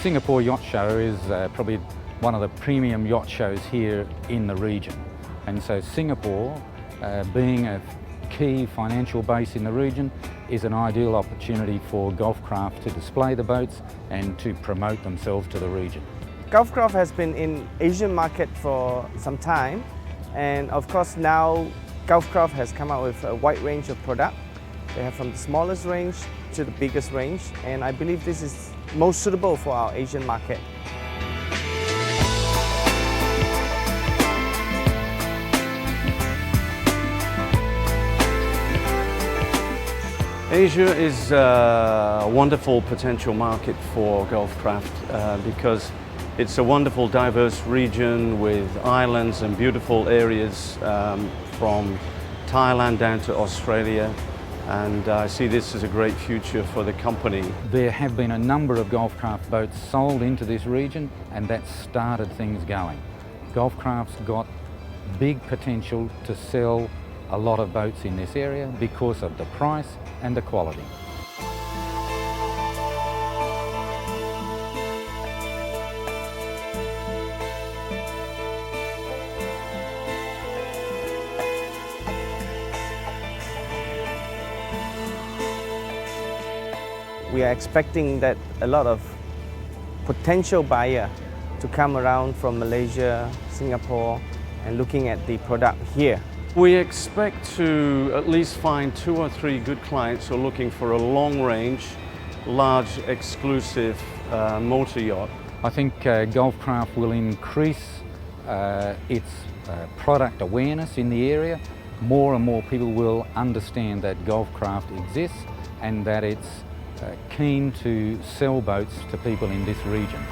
Singapore Yacht Show is probably one of the premium yacht shows here in the region. And so Singapore, being a key financial base in the region, is an ideal opportunity for Golfcraft to display the boats and to promote themselves to the region. Golfcraft has been in Asian market for some time, and of course now Golfcraft has come out with a wide range of product. They have from the smallest range to the biggest range, and I believe this is most suitable for our Asian market. Asia is a wonderful potential market for Golfcraft because it's a wonderful diverse region with islands and beautiful areas from Thailand down to Australia, and I see this as a great future for the company. There have been a number of Golfcraft boats sold into this region, and that started things going. Golfcraft's got big potential to sell a lot of boats in this area because of the price and the quality. We are expecting that a lot of potential buyer to come around from Malaysia, Singapore, and looking at the product here. We expect to at least find 2 or 3 good clients who are looking for a long-range, large, exclusive motor yacht. I think Golfcraft will increase its product awareness in the area. More and more people will understand that Golfcraft exists and that it's keen to sell boats to people in this region.